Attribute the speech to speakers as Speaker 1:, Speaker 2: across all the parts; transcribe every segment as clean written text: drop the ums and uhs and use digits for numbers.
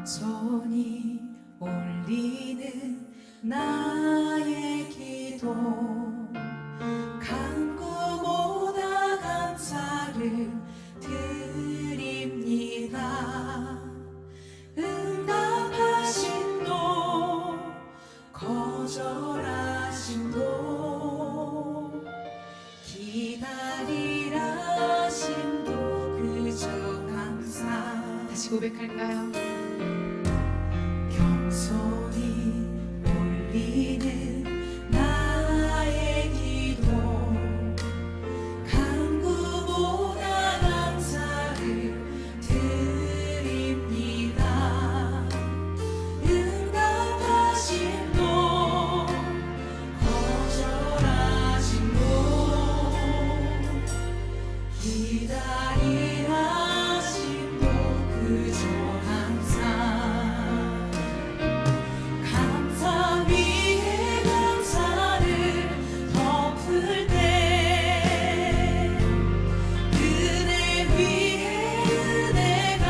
Speaker 1: 겸손히 올리는 나의 기도, 간구보다 감사를 드립니다. 응답하심도 거절하심도 기다리라심도 그저 감사. 다시 고백할까요? 겸손히 올리는 나의 기도, 간구보다 감사를 드립니다. 응답하심도 거절하심도 기다리라심도 그저 감사. 감사 위에 감사를 덮을 때 은혜 위에 은혜가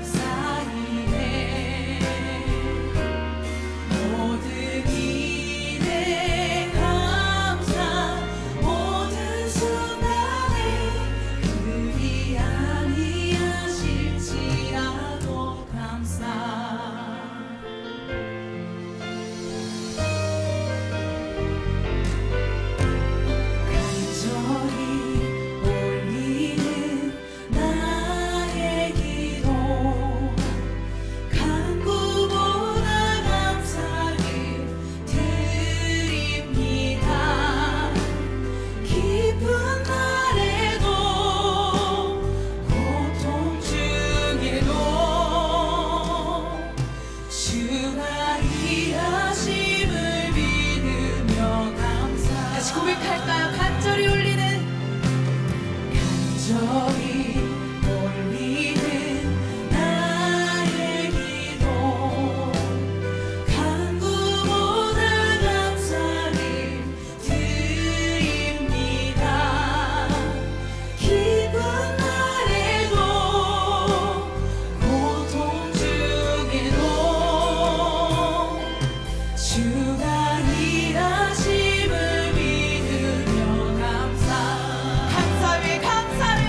Speaker 1: 쌓이네. 모든 일에 감사, 모든 순간에 그리 아니하실지라도 감사. 간절히 올리는 나의 기도, 간구보다 감사를 드립니다. 기쁜 날에도 고통 중에도 주가 일하심을 믿으며 감사. 다시 고백할까요? 간절히 올리는 나의 기도, 간구보다 감사를 드립니다. 기쁜 날에도 고통 중에도 주가 일하심을 믿으며 감사. 감사 위에 감사를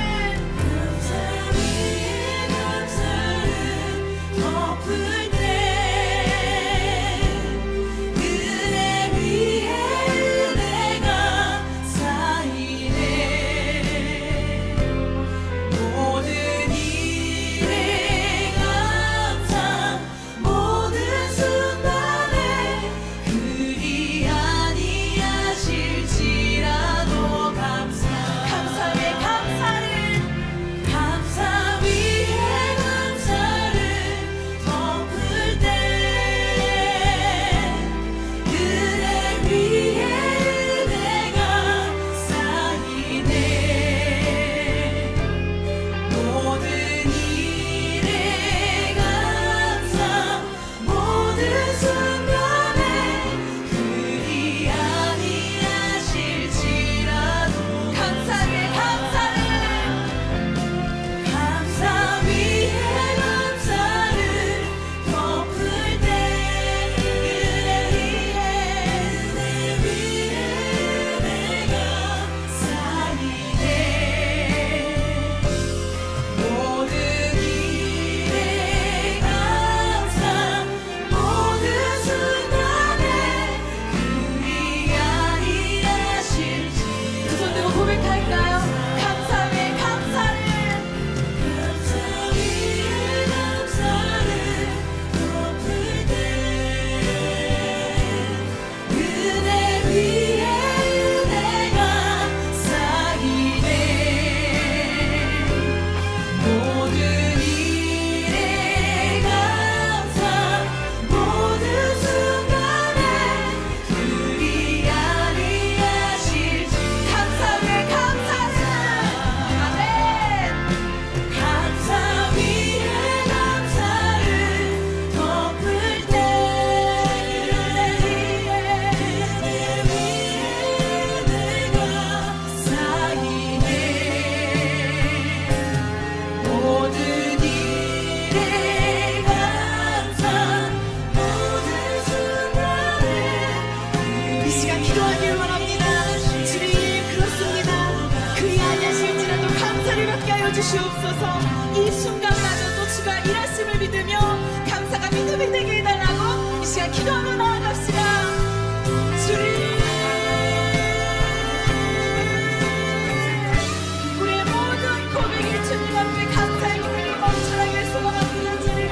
Speaker 1: 주시옵소서. 이 순간마저도 주가 일하심을 믿으며 감사가 믿음이 되게 해달라고 이 시간 기도하며 나아갑시다. 주님, 우리의 모든 고백이 주님 앞에 감사의 기쁨이 멈춰나길 소망합니다. 주님,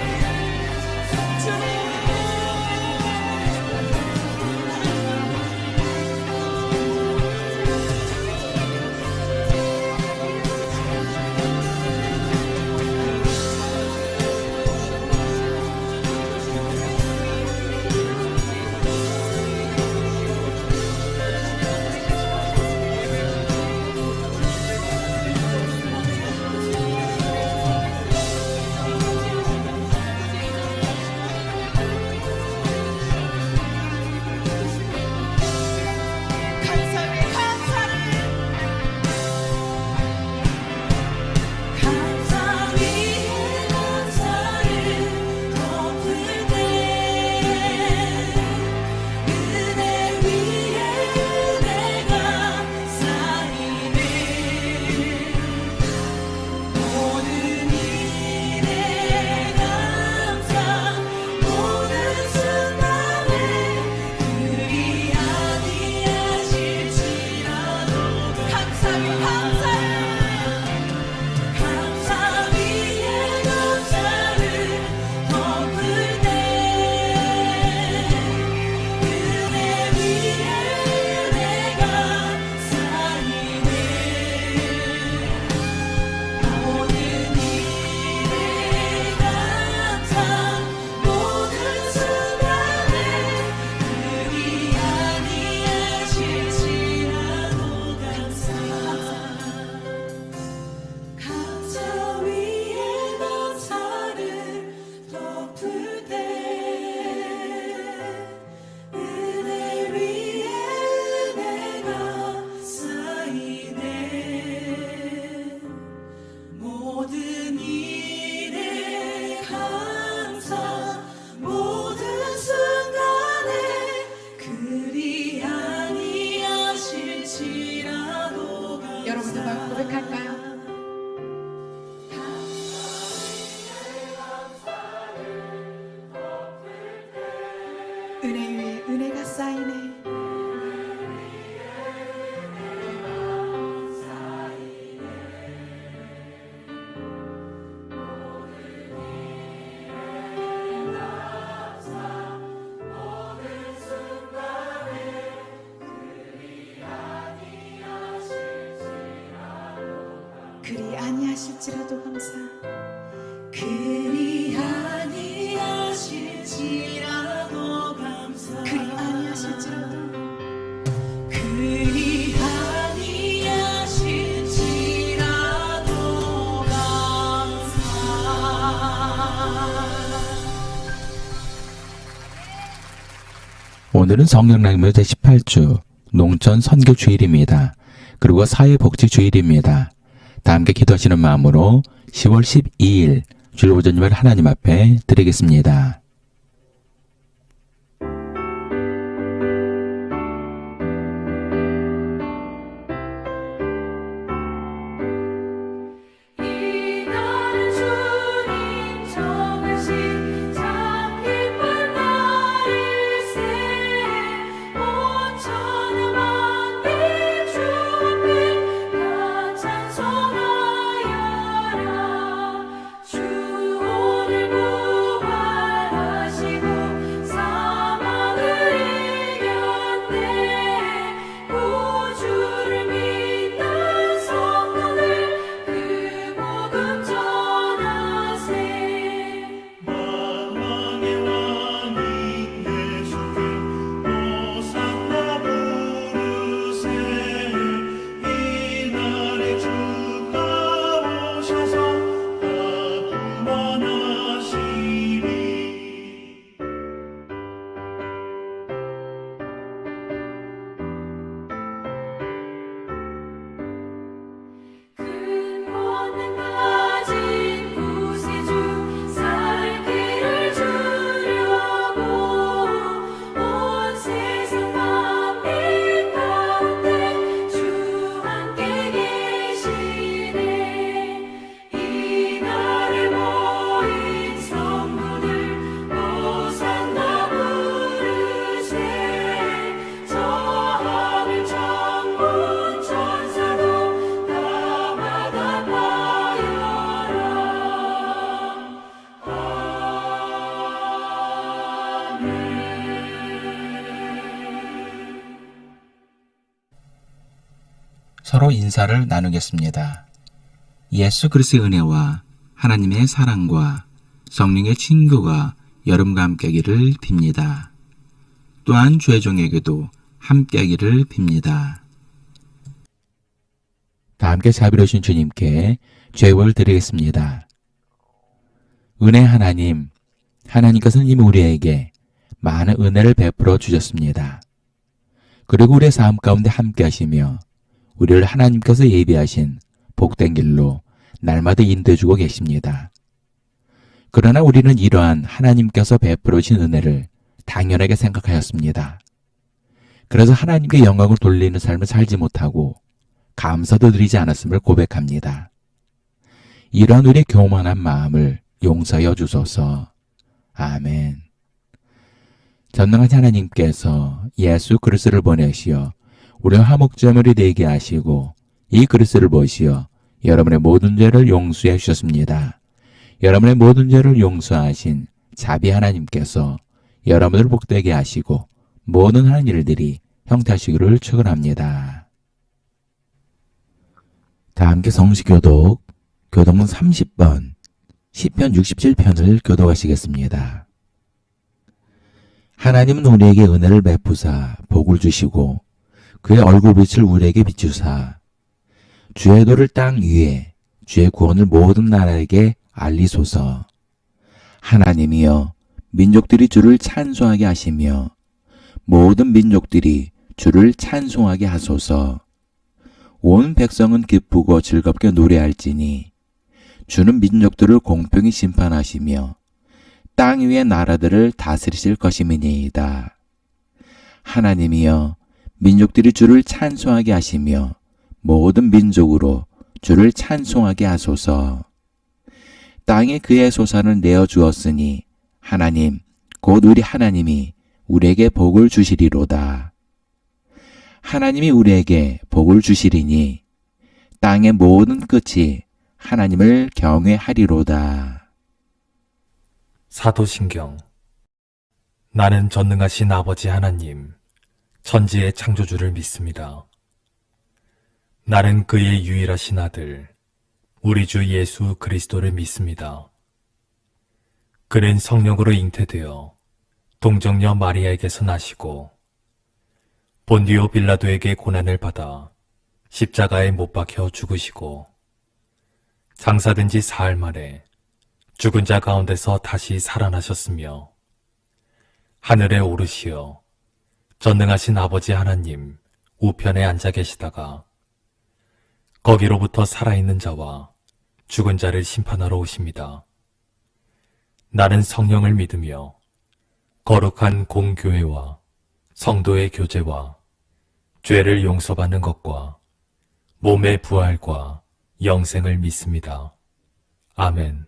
Speaker 1: 여러분도 말 고백할까요? 은혜 위에 은혜가 쌓이네. 그리 아니하실지라도 감사. 그리 아니하실지라도 감사. 그리 아니하실지라도. 그리 아니하실지라도 감사.
Speaker 2: 오늘은 성령낭묘 제18주 농촌 선교 주일입니다. 그리고 사회복지 주일입니다. 다 함께 기도하시는 마음으로 10월 12일 주일 오전 예배를 하나님 앞에 드리겠습니다.
Speaker 3: 주 오늘 부활
Speaker 2: 서로 인사를 나누겠습니다. 예수 그리스도의 은혜와 하나님의 사랑과 성령의 친구가 여러분과 함께하기를 빕니다. 또한 주의 종에게도 함께하기를 빕니다. 다 함께 자비로우신 주님께 죄를 드리겠습니다. 은혜 하나님, 하나님께서는 이미 우리에게 많은 은혜를 베풀어 주셨습니다. 그리고 우리의 삶 가운데 함께 하시며 우리를 하나님께서 예비하신 복된 길로 날마다 인도해 주고 계십니다. 그러나 우리는 이러한 하나님께서 베풀어 주신 은혜를 당연하게 생각하였습니다. 그래서 하나님께 영광을 돌리는 삶을 살지 못하고 감사도 드리지 않았음을 고백합니다. 이러한 우리의 교만한 마음을 용서하여 주소서. 아멘. 전능하신 하나님께서 예수 그리스도를 보내시어 우리의 화목제물이 되게 하시고 이 그리스도를 보시어 여러분의 모든 죄를 용서해 주셨습니다. 여러분의 모든 죄를 용서하신 자비 하나님께서 여러분을 복되게 하시고 모든 하는 일들이 형통하시기를 축원합니다. 다 함께 성시교독 교독문 30번 시편 67편을 교독하시겠습니다. 하나님은 우리에게 은혜를 베푸사 복을 주시고 그의 얼굴빛을 우리에게 비추사 주의 도를 땅 위에 주의 구원을 모든 나라에게 알리소서. 하나님이여 민족들이 주를 찬송하게 하시며 모든 민족들이 주를 찬송하게 하소서. 온 백성은 기쁘고 즐겁게 노래할지니 주는 민족들을 공평히 심판하시며 땅 위의 나라들을 다스리실 것임이니이다. 하나님이여 민족들이 주를 찬송하게 하시며 모든 민족으로 주를 찬송하게 하소서. 땅에 그의 소산을 내어주었으니 하나님 곧 우리 하나님이 우리에게 복을 주시리로다. 하나님이 우리에게 복을 주시리니 땅의 모든 끝이 하나님을 경외하리로다.
Speaker 3: 사도신경. 나는 전능하신 아버지 하나님, 천지의 창조주를 믿습니다. 나는 그의 유일하신 아들, 우리 주 예수 그리스도를 믿습니다. 그는 성령으로 잉태되어 동정녀 마리아에게서 나시고 본디오 빌라도에게 고난을 받아 십자가에 못 박혀 죽으시고 장사된 지 사흘 만에 죽은 자 가운데서 다시 살아나셨으며 하늘에 오르시어 전능하신 아버지 하나님 우편에 앉아 계시다가 거기로부터 살아있는 자와 죽은 자를 심판하러 오십니다. 나는 성령을 믿으며 거룩한 공교회와 성도의 교제와 죄를 용서받는 것과 몸의 부활과 영생을 믿습니다. 아멘.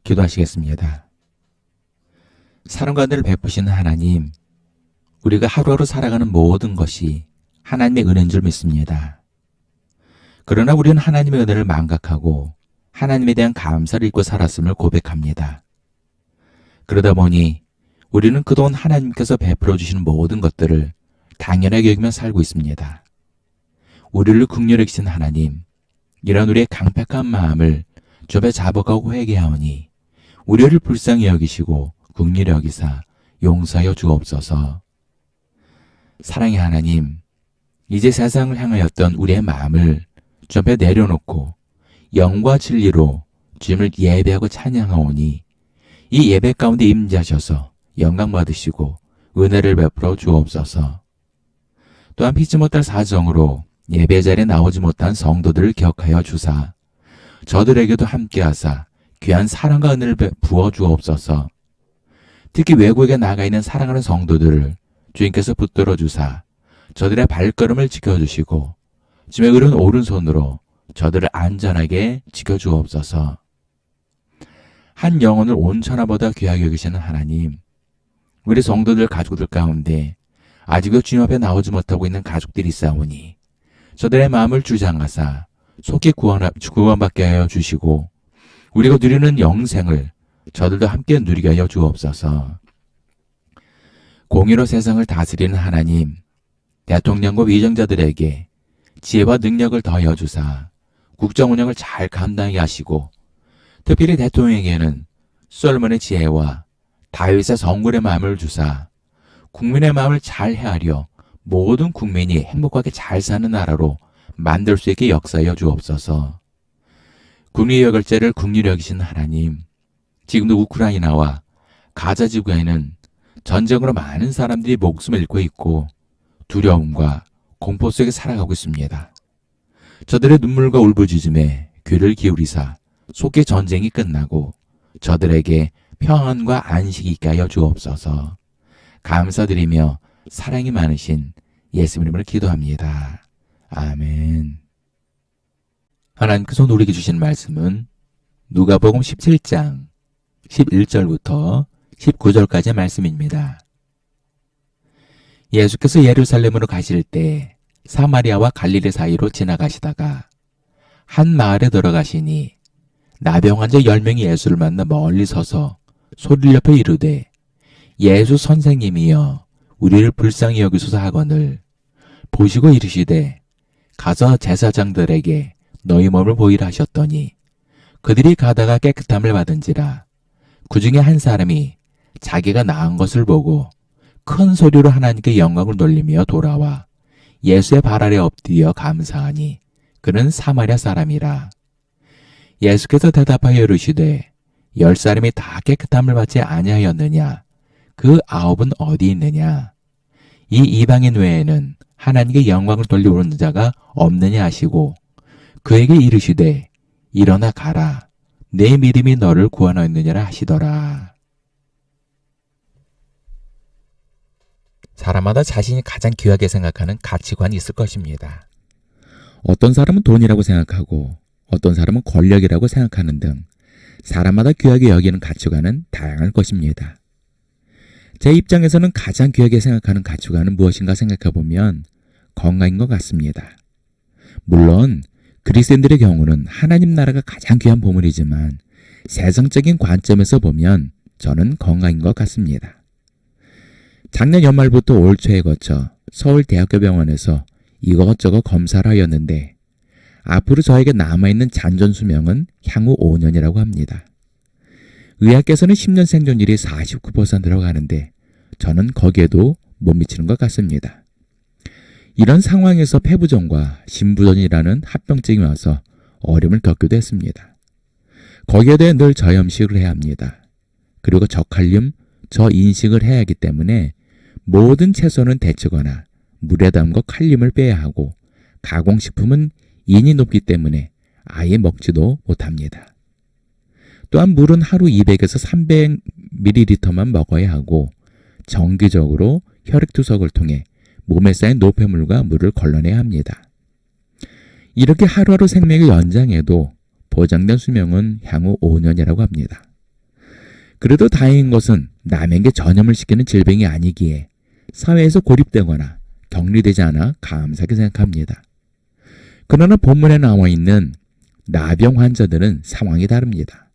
Speaker 2: 기도하시겠습니다. 사랑과 은혜를 베푸시는 하나님, 우리가 하루하루 살아가는 모든 것이 하나님의 은혜인 줄 믿습니다. 그러나 우리는 하나님의 은혜를 망각하고 하나님에 대한 감사를 잊고 살았음을 고백합니다. 그러다 보니 우리는 그동안 하나님께서 베풀어 주시는 모든 것들을 당연하게 여기며 살고 있습니다. 우리를 긍휼히 여기신 하나님, 이런 우리의 강팍한 마음을 좁에 잡아가고 회개하오니 우리를 불쌍히 여기시고 긍휼히 여기사 용서하여 주옵소서. 사랑의 하나님, 이제 세상을 향하였던 우리의 마음을 좁에 내려놓고 영과 진리로 주님을 예배하고 찬양하오니 이 예배 가운데 임재하셔서 영광 받으시고 은혜를 베풀어 주옵소서. 또한 피치 못할 사정으로 예배 자리에 나오지 못한 성도들을 기억하여 주사 저들에게도 함께하사 귀한 사랑과 은혜를 부어 주옵소서. 특히 외국에 나가 있는 사랑하는 성도들을 주님께서 붙들어 주사 저들의 발걸음을 지켜주시고 주님의 의로운 오른손으로 저들을 안전하게 지켜주옵소서. 한 영혼을 온 천하보다 귀하게 여기시는 하나님, 우리 성도들 가족들 가운데 아직도 주님 앞에 나오지 못하고 있는 가족들이 있사오니 저들의 마음을 주장하사 속히 구원받게 하여 주시고 우리가 누리는 영생을 저들도 함께 누리게 하여 주옵소서. 공의로 세상을 다스리는 하나님, 대통령과 위정자들에게 지혜와 능력을 더하여 주사 국정 운영을 잘 감당하게 하시고 특별히 대통령에게는 솔로몬의 지혜와 다윗의 성군의 마음을 주사 국민의 마음을 잘 헤아려 모든 국민이 행복하게 잘 사는 나라로 만들 수 있게 역사하여 주옵소서. 국리의 여결제를 긍휼히 여기신 하나님, 지금도 우크라이나와 가자 지구에는 전쟁으로 많은 사람들이 목숨을 잃고 있고 두려움과 공포 속에 살아가고 있습니다. 저들의 눈물과 울부짖음에 귀를 기울이사 속히 전쟁이 끝나고 저들에게 평안과 안식이 있게 하여 주옵소서. 감사드리며 사랑이 많으신 예수님 이름으로 기도합니다. 아멘. 하나님께서 우리에게 주신 말씀은 누가복음 17장 11절부터 19절까지의 말씀입니다. 예수께서 예루살렘으로 가실 때 사마리아와 갈릴리 사이로 지나가시다가 한 마을에 들어가시니 나병 환자 10명이 예수를 만나 멀리 서서 소리를 높여 이르되 예수 선생님이여 우리를 불쌍히 여기소서 하거늘 보시고 이르시되 가서 제사장들에게 너희 몸을 보이라 하셨더니 그들이 가다가 깨끗함을 받은지라. 그 중에 한 사람이 자기가 나은 것을 보고 큰 소리로 하나님께 영광을 돌리며 돌아와 예수의 발 아래 엎드려 감사하니 그는 사마리아 사람이라. 예수께서 대답하여 이르시되 10사람이 다 깨끗함을 받지 아니하였느냐? 그 9은 어디 있느냐? 이 이방인 외에는 하나님께 영광을 돌리오는 자가 없느냐 하시고 그에게 이르시되 일어나 가라. 내 믿음이 너를 구원하였느냐라 하시더라. 사람마다 자신이 가장 귀하게 생각하는 가치관이 있을 것입니다. 어떤 사람은 돈이라고 생각하고 어떤 사람은 권력이라고 생각하는 등 사람마다 귀하게 여기는 가치관은 다양할 것입니다. 제 입장에서는 가장 귀하게 생각하는 가치관은 무엇인가 생각해보면 건강인 것 같습니다. 물론 그리스도인들의 경우는 하나님 나라가 가장 귀한 보물이지만 세상적인 관점에서 보면 저는 건강인 것 같습니다. 작년 연말부터 올 초에 거쳐 서울대학교병원에서 이것저것 검사를 하였는데 앞으로 저에게 남아있는 잔존 수명은 향후 5년이라고 합니다. 의학계에서는 10년 생존율이 49%라고 하는데 저는 거기에도 못 미치는 것 같습니다. 이런 상황에서 폐부전과 심부전이라는 합병증이 와서 어려움을 겪기도 했습니다. 거기에 대해 늘 저염식을 해야 합니다. 그리고 저칼륨, 저인식을 해야 하기 때문에 모든 채소는 데치거나 물에 담궈 칼륨을 빼야 하고 가공식품은 인이 높기 때문에 아예 먹지도 못합니다. 또한 물은 하루 200에서 300ml만 먹어야 하고 정기적으로 혈액투석을 통해 몸에 쌓인 노폐물과 물을 걸러내야 합니다. 이렇게 하루하루 생명을 연장해도 보장된 수명은 향후 5년이라고 합니다. 그래도 다행인 것은 남에게 전염을 시키는 질병이 아니기에 사회에서 고립되거나 격리되지 않아 감사하게 생각합니다. 그러나 본문에 나와 있는 나병 환자들은 상황이 다릅니다.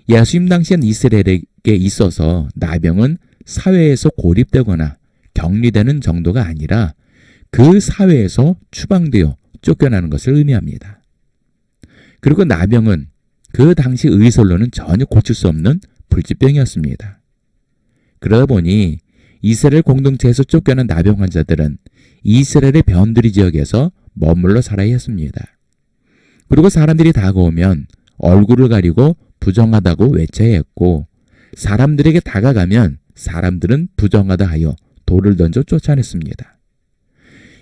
Speaker 2: 예수님 당시엔 이스라엘에게 있어서 나병은 사회에서 고립되거나 격리되는 정도가 아니라 그 사회에서 추방되어 쫓겨나는 것을 의미합니다. 그리고 나병은 그 당시 의술로는 전혀 고칠 수 없는 불치병이었습니다. 그러다 보니 이스라엘 공동체에서 쫓겨난 나병 환자들은 이스라엘의 변두리 지역에서 머물러 살아야 했습니다. 그리고 사람들이 다가오면 얼굴을 가리고 부정하다고 외쳐야 했고, 사람들에게 다가가면 사람들은 부정하다 하여 돌을 던져 쫓아냈습니다.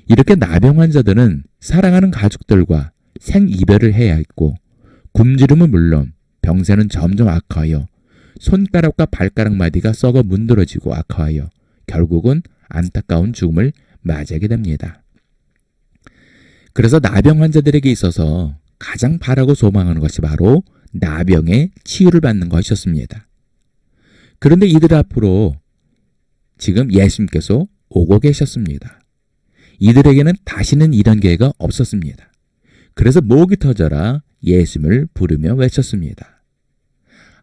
Speaker 2: 이렇게 나병 환자들은 사랑하는 가족들과 생이별을 해야 했고, 굶주림은 물론 병세는 점점 악화하여 손가락과 발가락 마디가 썩어 문드러지고 악화하여 결국은 안타까운 죽음을 맞이하게 됩니다. 그래서 나병 환자들에게 있어서 가장 바라고 소망하는 것이 바로 나병의 치유를 받는 것이었습니다. 그런데 이들 앞으로 지금 예수님께서 오고 계셨습니다. 이들에게는 다시는 이런 기회가 없었습니다. 그래서 목이 터져라 예수님을 부르며 외쳤습니다.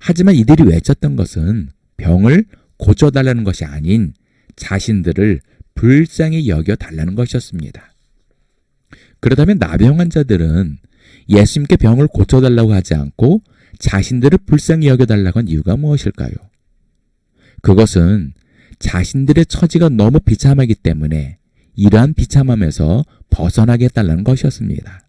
Speaker 2: 하지만 이들이 외쳤던 것은 병을 고쳐달라는 것이 아닌 자신들을 불쌍히 여겨달라는 것이었습니다. 그렇다면 나병 환자들은 예수님께 병을 고쳐달라고 하지 않고 자신들을 불쌍히 여겨달라고 한 이유가 무엇일까요? 그것은 자신들의 처지가 너무 비참하기 때문에 이러한 비참함에서 벗어나게 해달라는 것이었습니다.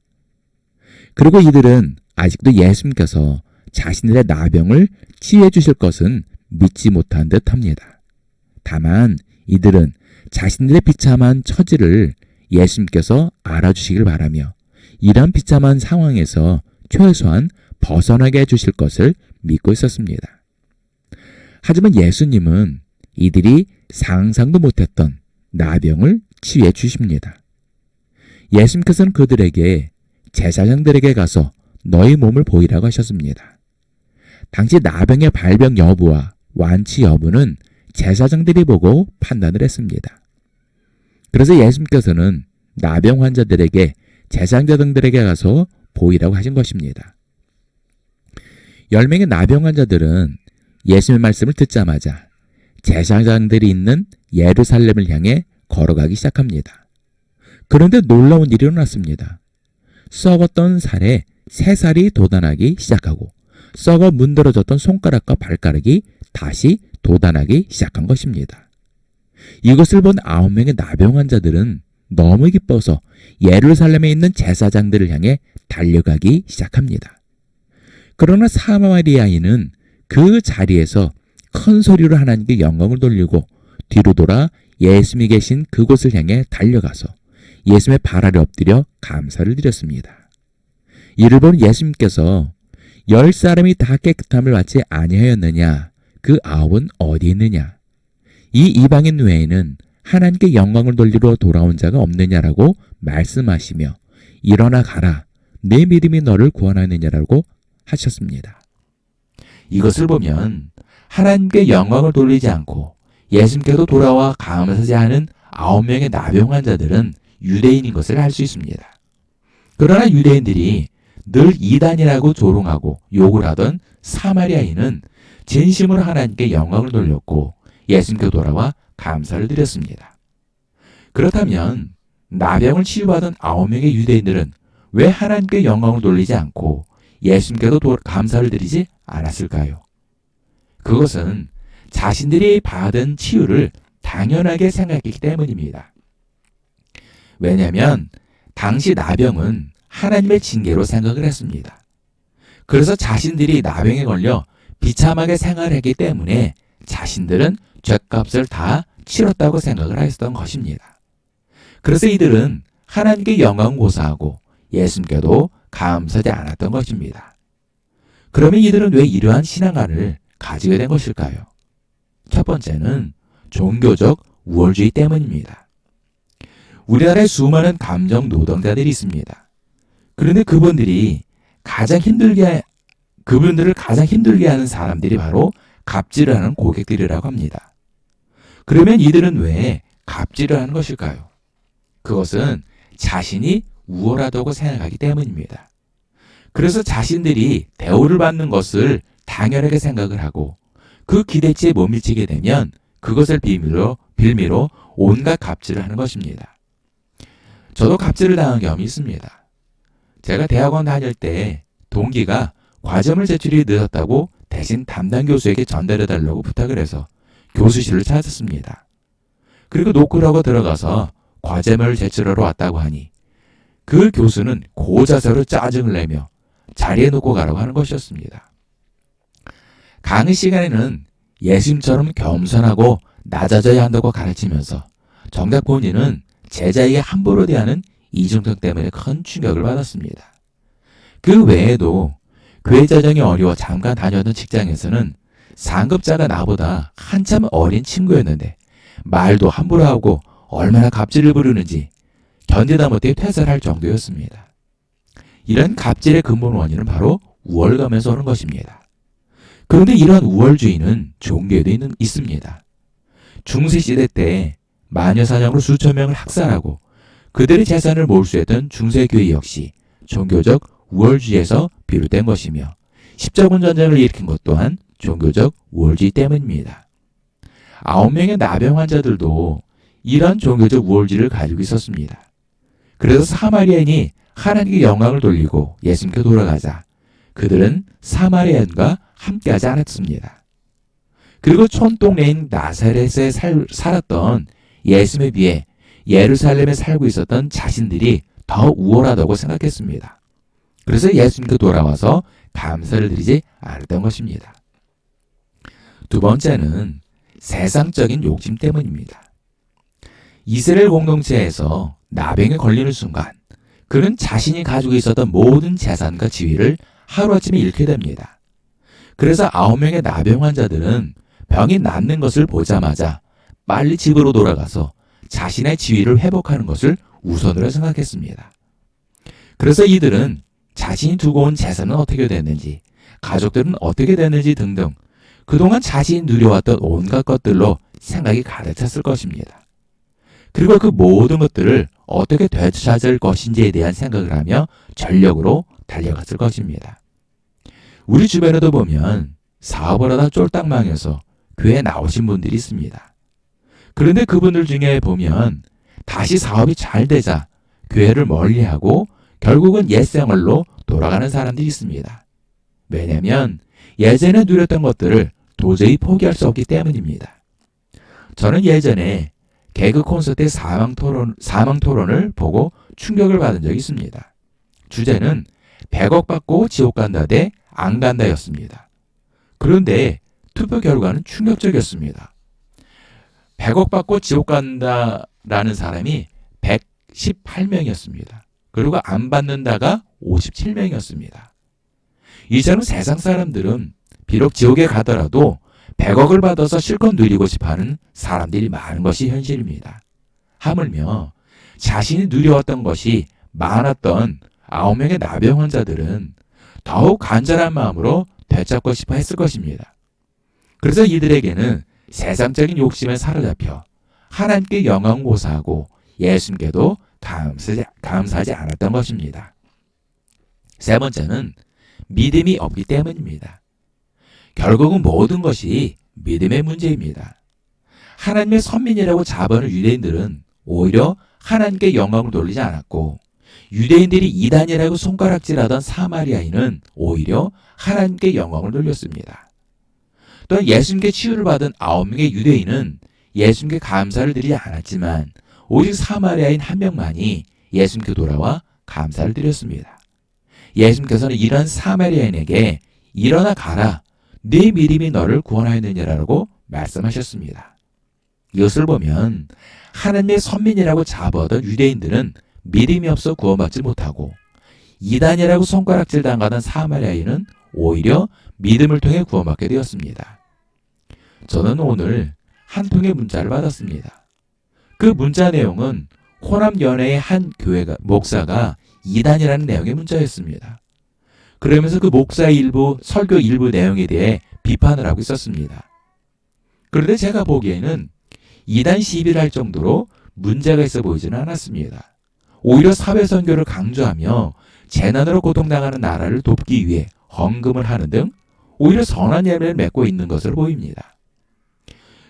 Speaker 2: 그리고 이들은 아직도 예수님께서 자신들의 나병을 치유해 주실 것은 믿지 못한 듯합니다. 다만 이들은 자신들의 비참한 처지를 예수님께서 알아주시길 바라며 이러한 비참한 상황에서 최소한 벗어나게 해주실 것을 믿고 있었습니다. 하지만 예수님은 이들이 상상도 못했던 나병을 치유해 주십니다. 예수님께서는 그들에게 제사장들에게 가서 너희 몸을 보이라고 하셨습니다. 당시 나병의 발병 여부와 완치 여부는 제사장들이 보고 판단을 했습니다. 그래서 예수님께서는 나병 환자들에게 제사장들에게 가서 보이라고 하신 것입니다. 10명의 나병 환자들은 예수님의 말씀을 듣자마자 제사장들이 있는 예루살렘을 향해 걸어가기 시작합니다. 그런데 놀라운 일이 일어났습니다. 썩었던 살에 새 살이 돋아나기 시작하고 썩어 문드러졌던 손가락과 발가락이 다시 돋아나기 시작한 것입니다. 이것을 본 9명의 나병 환자들은 너무 기뻐서 예루살렘에 있는 제사장들을 향해 달려가기 시작합니다. 그러나 사마리아인은 그 자리에서 큰 소리로 하나님께 영광을 돌리고 뒤로 돌아 예수님이 계신 그곳을 향해 달려가서 예수님의 발 아래 엎드려 감사를 드렸습니다. 이를 본 예수님께서 10사람이 다 깨끗함을 받지 아니하였느냐? 그 9은 어디 있느냐? 이 이방인 외에는 하나님께 영광을 돌리러 돌아온 자가 없느냐라고 말씀하시며 일어나 가라. 내 믿음이 너를 구원하느냐라고 하셨습니다. 이것을 보면 하나님께 영광을 돌리지 않고 예수님께도 돌아와 감사하지 않은 9명의 나병 환자들은 유대인인 것을 알 수 있습니다. 그러나 유대인들이 늘 이단이라고 조롱하고 욕을 하던 사마리아인은 진심으로 하나님께 영광을 돌렸고 예수님께 돌아와 감사를 드렸습니다. 그렇다면 나병을 치유받은 9명의 유대인들은 왜 하나님께 영광을 돌리지 않고 예수님께도 감사를 드리지 않았을까요? 그것은 자신들이 받은 치유를 당연하게 생각했기 때문입니다. 왜냐하면 당시 나병은 하나님의 징계로 생각을 했습니다. 그래서 자신들이 나병에 걸려 비참하게 생활했기 때문에 자신들은 죗값을 다 치렀다고 생각을 했던 것입니다. 그래서 이들은 하나님께 영광 고사하고 예수님께도 감사하지 않았던 것입니다. 그러면 이들은 왜 이러한 신앙관을 가지게 된 것일까요? 첫 번째는 종교적 우월주의 때문입니다. 우리나라에 수많은 감정 노동자들이 있습니다. 그런데 그분들을 가장 힘들게 하는 사람들이 바로 갑질을 하는 고객들이라고 합니다. 그러면 이들은 왜 갑질을 하는 것일까요? 그것은 자신이 우월하다고 생각하기 때문입니다. 그래서 자신들이 대우를 받는 것을 당연하게 생각을 하고 그 기대치에 못 미치게 되면 그것을 빌미로 온갖 갑질을 하는 것입니다. 저도 갑질을 당한 경험이 있습니다. 제가 대학원 다닐 때 동기가 과제물 제출이 늦었다고 대신 담당 교수에게 전달해달라고 부탁을 해서 교수실을 찾았습니다. 그리고 노크를 하고 들어가서 과제물을 제출하러 왔다고 하니 그 교수는 고자세로 짜증을 내며 자리에 놓고 가라고 하는 것이었습니다. 강의 시간에는 예수님처럼 겸손하고 낮아져야 한다고 가르치면서 정작 본인은 제자에게 함부로 대하는 이중성 때문에 큰 충격을 받았습니다. 그 외에도 교회 자정이 어려워 잠깐 다녔던 직장에서는 상급자가 나보다 한참 어린 친구였는데 말도 함부로 하고 얼마나 갑질을 부르는지 견디다 못해 퇴사를 할 정도였습니다. 이런 갑질의 근본 원인은 바로 우월감에서 오는 것입니다. 그런데 이러한 우월주의는 종교에도 있습니다. 중세시대 때 마녀사냥으로 수천 명을 학살하고 그들의 재산을 몰수했던 중세교회 역시 종교적 우월주의에서 비롯된 것이며 십자군 전쟁을 일으킨 것 또한 종교적 우월주의 때문입니다. 9명의 나병 환자들도 이러한 종교적 우월주의를 가지고 있었습니다. 그래서 사마리아인이 하나님께 영광을 돌리고 예수님께 돌아가자 그들은 사마리아인과 함께하지 않았습니다. 그리고 촌동네인 나사렛에 살았던 예수님에 비해 예루살렘에 살고 있었던 자신들이 더 우월하다고 생각했습니다. 그래서 예수님께 돌아와서 감사를 드리지 않았던 것입니다. 두 번째는 세상적인 욕심 때문입니다. 이스라엘 공동체에서 나병에 걸리는 순간 그는 자신이 가지고 있었던 모든 재산과 지위를 하루아침에 잃게 됩니다. 그래서 9명의 나병 환자들은 병이 낫는 것을 보자마자 빨리 집으로 돌아가서 자신의 지위를 회복하는 것을 우선으로 생각했습니다. 그래서 이들은 자신이 두고 온 재산은 어떻게 됐는지, 가족들은 어떻게 됐는지 등등 그동안 자신이 누려왔던 온갖 것들로 생각이 가득 찼을 것입니다. 그리고 그 모든 것들을 어떻게 되찾을 것인지에 대한 생각을 하며 전력으로 달려갔을 것입니다. 우리 주변에도 보면 사업을 하다 쫄딱 망해서 교회에 나오신 분들이 있습니다. 그런데 그분들 중에 보면 다시 사업이 잘 되자 교회를 멀리하고 결국은 옛생활로 돌아가는 사람들이 있습니다. 왜냐하면 예전에 누렸던 것들을 도저히 포기할 수 없기 때문입니다. 저는 예전에 개그 콘서트의 사망 토론을 보고 충격을 받은 적이 있습니다. 주제는 100억 받고 지옥 간다 대 안 간다였습니다. 그런데 투표 결과는 충격적이었습니다. 100억 받고 지옥 간다라는 사람이 118명이었습니다. 그리고 안 받는다가 57명이었습니다. 이처럼 세상 사람들은 비록 지옥에 가더라도 100억을 받아서 실컷 누리고 싶어하는 사람들이 많은 것이 현실입니다. 하물며 자신이 누려왔던 것이 많았던 9명의 나병 환자들은 더욱 간절한 마음으로 되찾고 싶어 했을 것입니다. 그래서 이들에게는 세상적인 욕심에 사로잡혀 하나님께 영광 고사하고 예수님께도 감사하지 않았던 것입니다. 세 번째는 믿음이 없기 때문입니다. 결국은 모든 것이 믿음의 문제입니다. 하나님의 선민이라고 자부하는 유대인들은 오히려 하나님께 영광을 돌리지 않았고 유대인들이 이단이라고 손가락질하던 사마리아인은 오히려 하나님께 영광을 돌렸습니다. 또한 예수님께 치유를 받은 9명의 유대인은 예수님께 감사를 드리지 않았지만 오직 사마리아인 한 명만이 예수님께 돌아와 감사를 드렸습니다. 예수님께서는 이런 사마리아인에게 일어나 가라, 네 믿음이 너를 구원하였느니라고 말씀하셨습니다. 이것을 보면 하나님의 선민이라고 자부하던 유대인들은 믿음이 없어 구원받지 못하고 이단이라고 손가락질 당하던 사마리아인은 오히려 믿음을 통해 구원받게 되었습니다. 저는 오늘 한 통의 문자를 받았습니다. 그 문자 내용은 호남 연회의 한 목사가 이단이라는 내용의 문자였습니다. 그러면서 그 목사의 설교 일부 내용에 대해 비판을 하고 있었습니다. 그런데 제가 보기에는 이단 시비를 할 정도로 문제가 있어 보이지는 않았습니다. 오히려 사회선교를 강조하며 재난으로 고통당하는 나라를 돕기 위해 헌금을 하는 등 오히려 선한 열매를 맺고 있는 것으로 보입니다.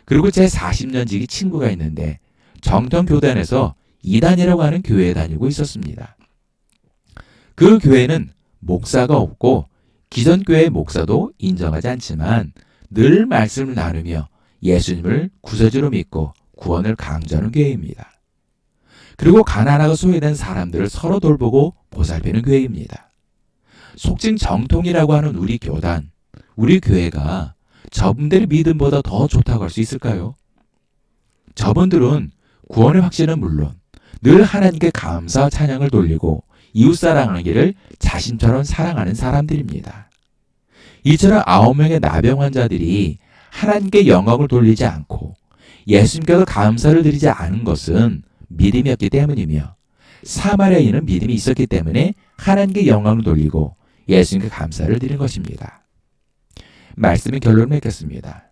Speaker 2: 그리고 제 40년 지기 친구가 있는데 정통교단에서 이단이라고 하는 교회에 다니고 있었습니다. 그 교회는 목사가 없고 기존 교회의 목사도 인정하지 않지만 늘 말씀을 나누며 예수님을 구세주로 믿고 구원을 강조하는 교회입니다. 그리고 가난하고 소외된 사람들을 서로 돌보고 보살피는 교회입니다. 속칭 정통이라고 하는 우리 교단, 우리 교회가 저분들의 믿음보다 더 좋다고 할 수 있을까요? 저분들은 구원의 확신은 물론 늘 하나님께 감사와 찬양을 돌리고 이웃 사랑하기를 자신처럼 사랑하는 사람들입니다. 이처럼 9명의 나병 환자들이 하나님께 영광을 돌리지 않고 예수님께도 감사를 드리지 않은 것은 믿음이었기 때문이며 사마리아인은 믿음이 있었기 때문에 하나님께 영광을 돌리고 예수님께 감사를 드린 것입니다. 말씀의 결론을 맺겠습니다.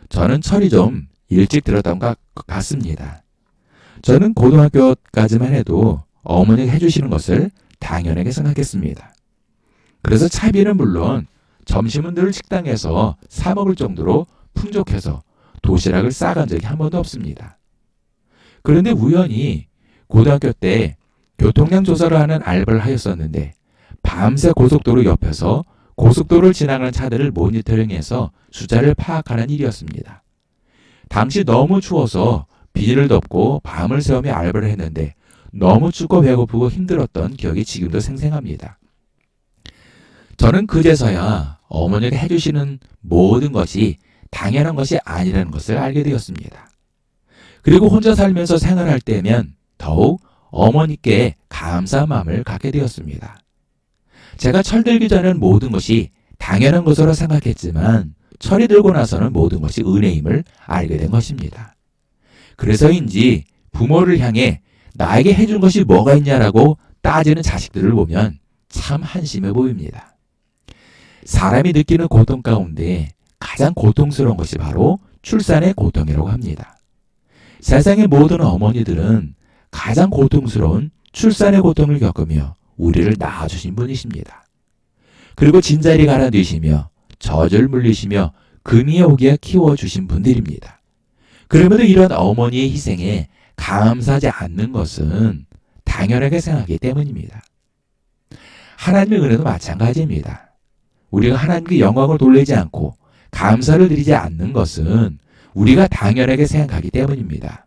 Speaker 2: 저는 철이 좀 일찍 들었던 것 같습니다. 저는 고등학교까지만 해도 어머니가 해주시는 것을 당연하게 생각했습니다. 그래서 차비는 물론 점심은 늘 식당에서 사 먹을 정도로 풍족해서 도시락을 싸간 적이 한 번도 없습니다. 그런데 우연히 고등학교 때 교통량 조사를 하는 알바를 하였었는데 밤새 고속도로 옆에서 고속도로를 지나가는 차들을 모니터링해서 숫자를 파악하는 일이었습니다. 당시 너무 추워서 비를 덮고 밤을 새우며 알바를 했는데 너무 춥고 배고프고 힘들었던 기억이 지금도 생생합니다. 저는 그제서야 어머니가 해주시는 모든 것이 당연한 것이 아니라는 것을 알게 되었습니다. 그리고 혼자 살면서 생활할 때면 더욱 어머니께 감사한 마음을 갖게 되었습니다. 제가 철들기 전에는 모든 것이 당연한 것으로 생각했지만 철이 들고 나서는 모든 것이 은혜임을 알게 된 것입니다. 그래서인지 부모를 향해 나에게 해준 것이 뭐가 있냐라고 따지는 자식들을 보면 참 한심해 보입니다. 사람이 느끼는 고통 가운데 가장 고통스러운 것이 바로 출산의 고통이라고 합니다. 세상의 모든 어머니들은 가장 고통스러운 출산의 고통을 겪으며 우리를 낳아주신 분이십니다. 그리고 진자리 갈아넣으시며 젖을 물리시며 금이에 오게 키워주신 분들입니다. 그럼에도 이런 어머니의 희생에 감사하지 않는 것은 당연하게 생각하기 때문입니다. 하나님의 은혜도 마찬가지입니다. 우리가 하나님께 영광을 돌리지 않고 감사를 드리지 않는 것은 우리가 당연하게 생각하기 때문입니다.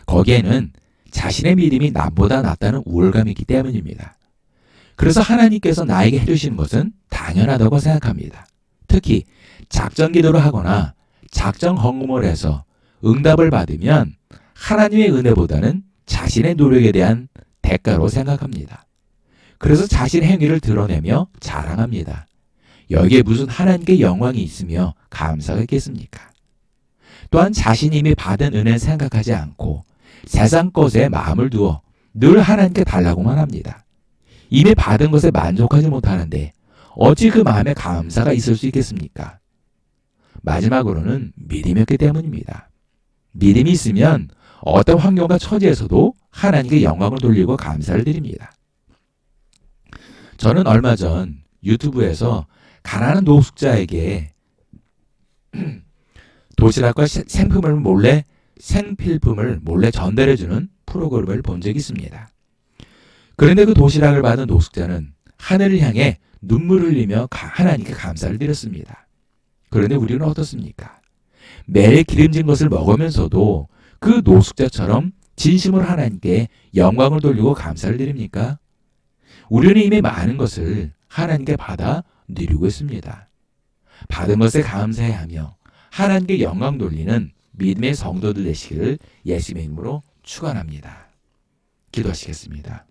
Speaker 2: 거기에는 자신의 믿음이 남보다 낫다는 우월감이 있기 때문입니다. 그래서 하나님께서 나에게 해주시는 것은 당연하다고 생각합니다. 특히 작정 기도를 하거나 작정 헌금을 해서 응답을 받으면 하나님의 은혜보다는 자신의 노력에 대한 대가로 생각합니다. 그래서 자신의 행위를 드러내며 자랑합니다. 여기에 무슨 하나님께 영광이 있으며 감사가 있겠습니까? 또한 자신이 이미 받은 은혜를 생각하지 않고 세상 것에 마음을 두어 늘 하나님께 달라고만 합니다. 이미 받은 것에 만족하지 못하는데 어찌 그 마음에 감사가 있을 수 있겠습니까? 마지막으로는 믿음이었기 때문입니다. 믿음이 있으면 어떤 환경과 처지에서도 하나님께 영광을 돌리고 감사를 드립니다. 저는 얼마 전 유튜브에서 가난한 노숙자에게 도시락과 생필품을 몰래 전달해주는 프로그램을 본 적이 있습니다. 그런데 그 도시락을 받은 노숙자는 하늘을 향해 눈물을 흘리며 하나님께 감사를 드렸습니다. 그런데 우리는 어떻습니까? 매일 기름진 것을 먹으면서도 그 노숙자처럼 진심으로 하나님께 영광을 돌리고 감사를 드립니까? 우리는 이미 많은 것을 하나님께 받아 누리고 있습니다. 받은 것에 감사해야 하며 하나님께 영광 돌리는 믿음의 성도들 되시기를 예수님의 이름으로 축원합니다. 기도하시겠습니다.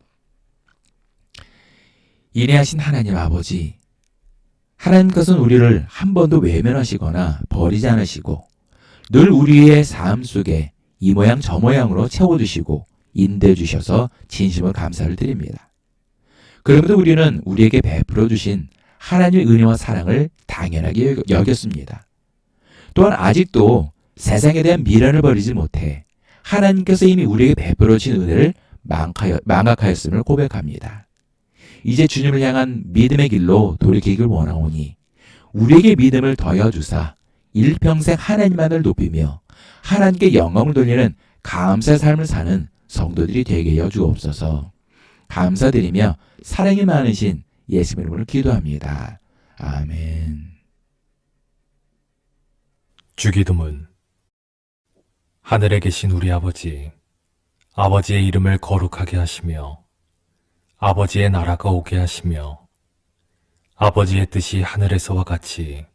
Speaker 2: 인애하신 하나님 아버지, 하나님께서는 우리를 한 번도 외면하시거나 버리지 않으시고 늘 우리의 삶 속에 이 모양 저 모양으로 채워주시고 인도해 주셔서 진심으로 감사를 드립니다. 그러면서 우리는 우리에게 베풀어 주신 하나님의 은혜와 사랑을 당연하게 여겼습니다. 또한 아직도 세상에 대한 미련을 버리지 못해 하나님께서 이미 우리에게 베풀어 주신 은혜를 망각하였음을 고백합니다. 이제 주님을 향한 믿음의 길로 돌이키길 원하오니 우리에게 믿음을 더하여 주사 일평생 하나님만을 높이며 하나님께 영광을 돌리는 감사의 삶을 사는 성도들이 되게 하여 주옵소서. 감사드리며 사랑이 많으신 예수님 이름으로 기도합니다. 아멘.
Speaker 3: 주기도문. 하늘에 계신 우리 아버지, 아버지의 이름을 거룩하게 하시며 아버지의 나라가 오게 하시며 아버지의 뜻이 하늘에서와 같이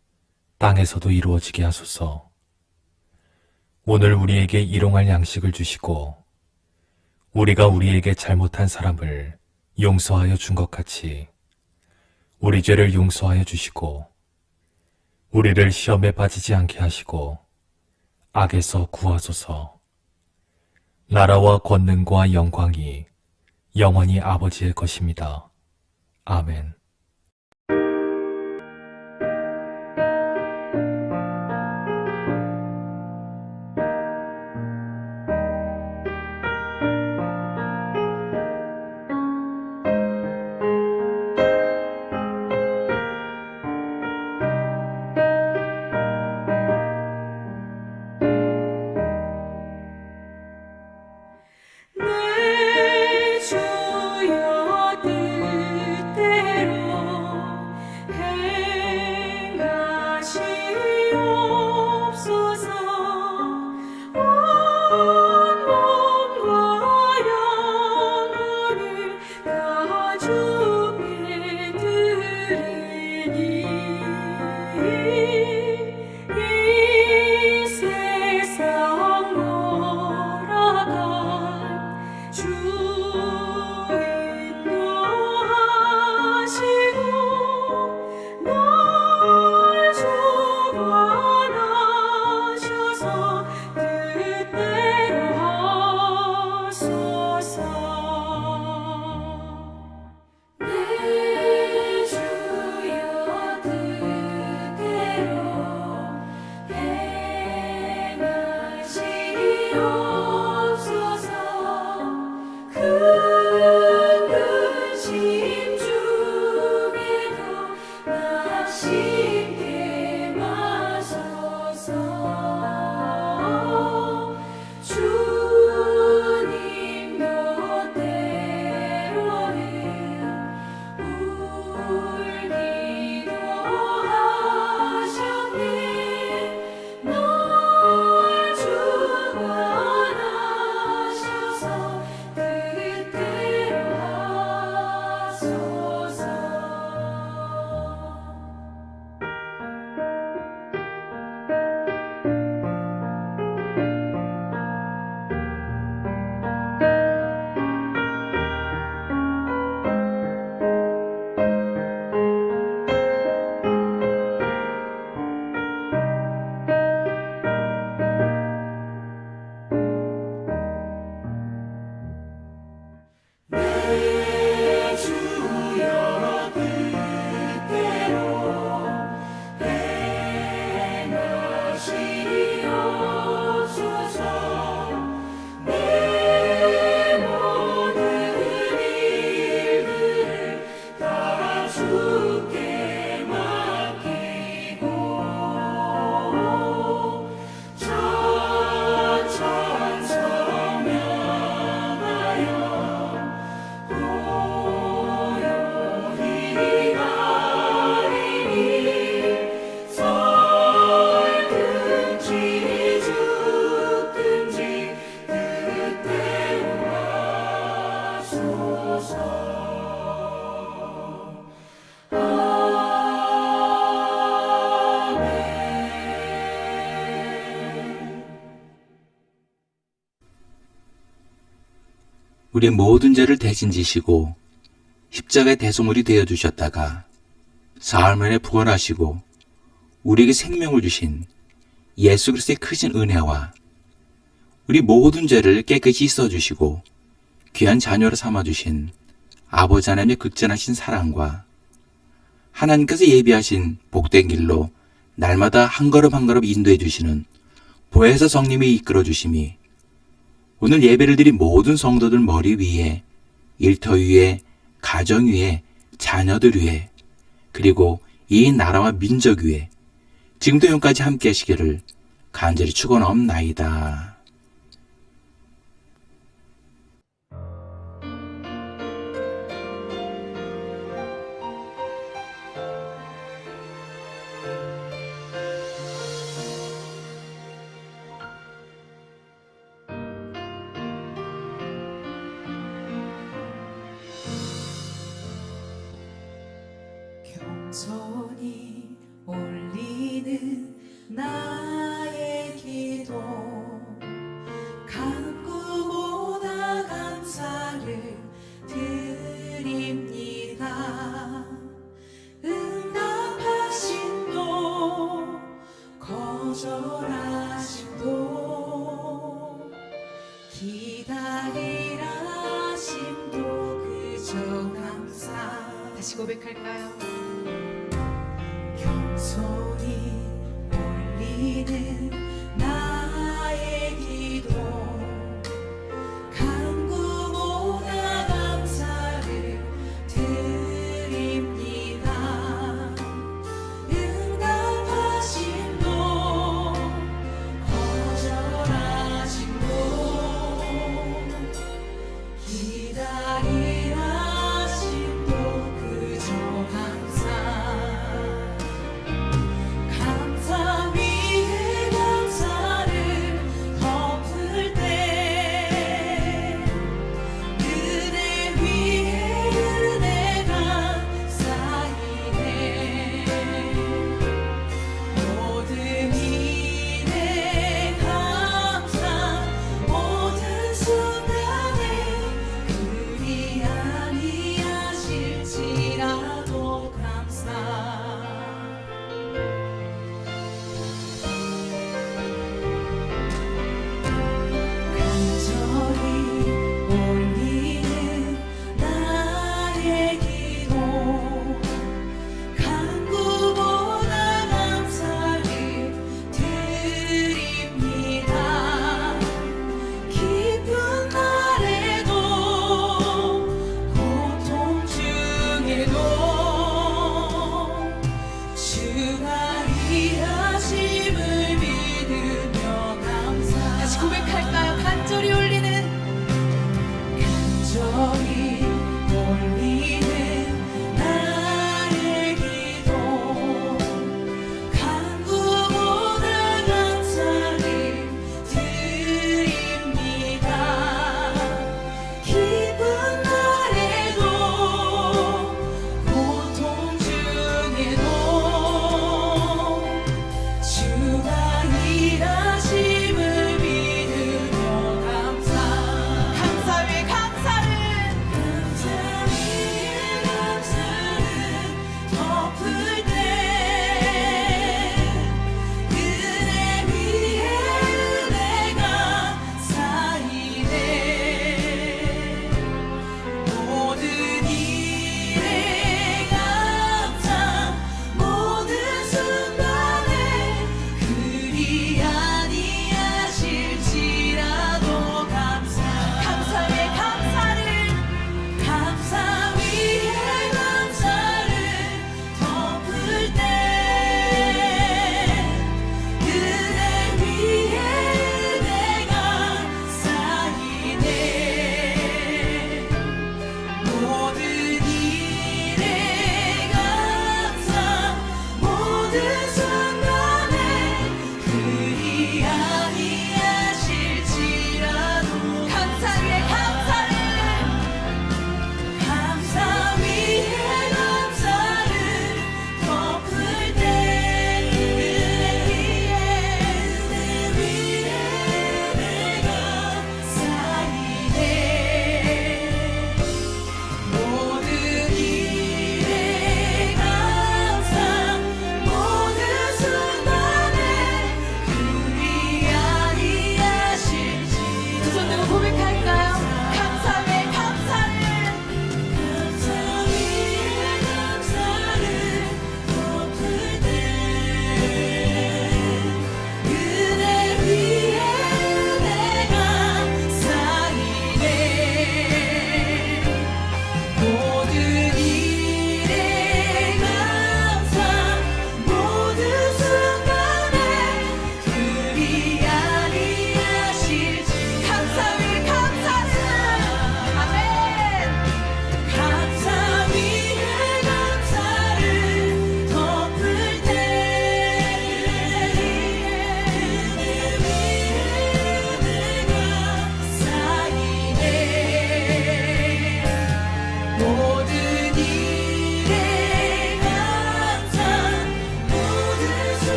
Speaker 3: 땅에서도 이루어지게 하소서. 오늘 우리에게 일용할 양식을 주시고 우리가 우리에게 잘못한 사람을 용서하여 준 것 같이 우리 죄를 용서하여 주시고 우리를 시험에 빠지지 않게 하시고 악에서 구하소서. 나라와 권능과 영광이 영원히 아버지의 것입니다. 아멘.
Speaker 1: 내 주여 뜻대로 행하시옵소서. 온 몸과 영혼을 다 주께 드리니 이 세상 돌아간 주 인도하시고 날 주관하셔서 뜻대로 하소서. 내 주여 뜻대로 행하시옵소서. 큰 근심 중에도 나심게 마소서. 주님도 때로는 울기도 하셨네. 날 주관하셔서 뜻대로 하소서. 내 주여 뜻대로 행하시옵소서. 내 모든 일들을 다 주께 맡기고 천천성명하여 고요히 가리니 살든지 죽든지 뜻대로 하소서. 아멘.
Speaker 2: 우리의 모든 죄를 대신 지시고 십자가의 대속물이 되어 주셨다가 사흘 만에 부활하시고 우리에게 생명을 주신 예수 그리스도의 크신 은혜와 우리 모든 죄를 깨끗이 씻어 주시고 귀한 자녀로 삼아 주신 아버지 하나님의 극진하신 사랑과 하나님께서 예비하신 복된 길로 날마다 한 걸음 한 걸음 인도해 주시는 보혜사 성님이 이끌어 주심이 오늘 예배를 드린 모든 성도들 머리 위에, 일터 위에, 가정 위에, 자녀들 위에, 그리고 이 나라와 민족 위에 지금도 영까지 함께 하시기를 간절히 축원하옵나이다.
Speaker 1: 겸손히 올리는 나의 기도 간구보다 감사를 드립니다. 응답하심도 거절하심도 기다리라심도 그저 감사. 다시 고백할까요? 겸손히 올리는 나의 기도 간구보다 감사를 드립니다. 응답하심도 거절하심도 기다리라심도 그저 감사. 감사 위에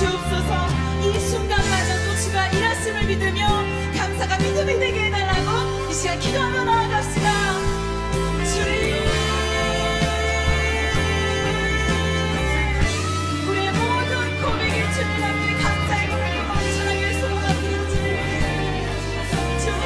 Speaker 1: 주옵소서. 이 순간마저도 주가 일하심을 믿으며 감사가 믿음이 되게 해달라고 이 시간 기도하며 나아갑시다. 주님, 우리의 모든 고백이 주님 앞에 감사의 고백을 넘쳐나게 쏟아드리지. 주님,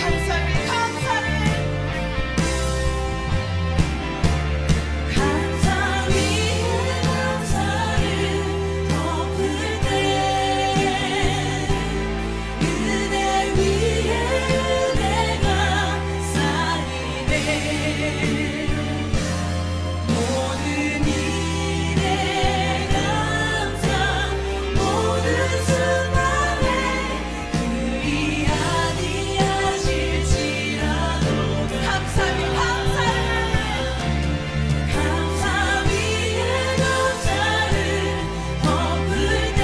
Speaker 1: 감사해, 감사해. 감사 위에 감사를 덮을 때 은혜 위에 은혜가 쌓이네. 모든 일에 감사, 모든 순간에 그리 아니하실지라도 감사해, 감사해. 감사 위에 감사를 덮을 때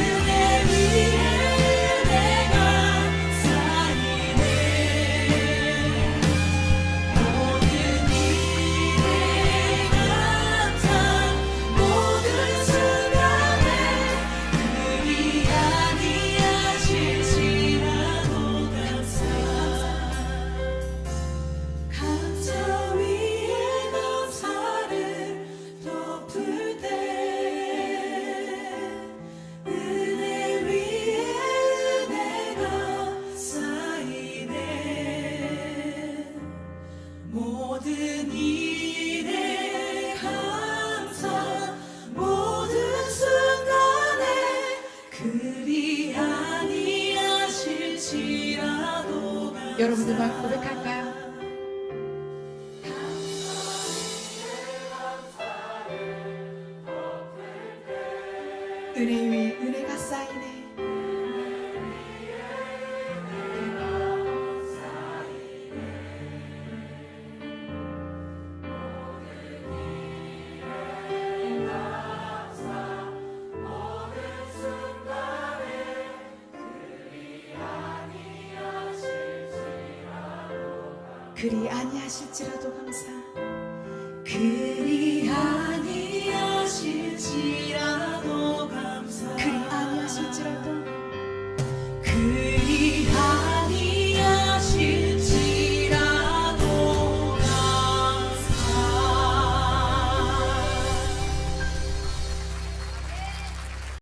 Speaker 1: 은혜 위에 은혜가 쌓이네. 모든 일에 감사, 모든 순간에 그리 아니하실지라도 감사. 감사 위에 감사를 덮을 때 은혜 위에 은혜가 쌓이네. 모든 일에 감사, 모든 순간에 그리 아니하실지라도 여러분들 말 고백할까요? 은혜 위에 은혜가 쌓이네. 그리 아니하실지라도 감사. 그리 아니하실지라도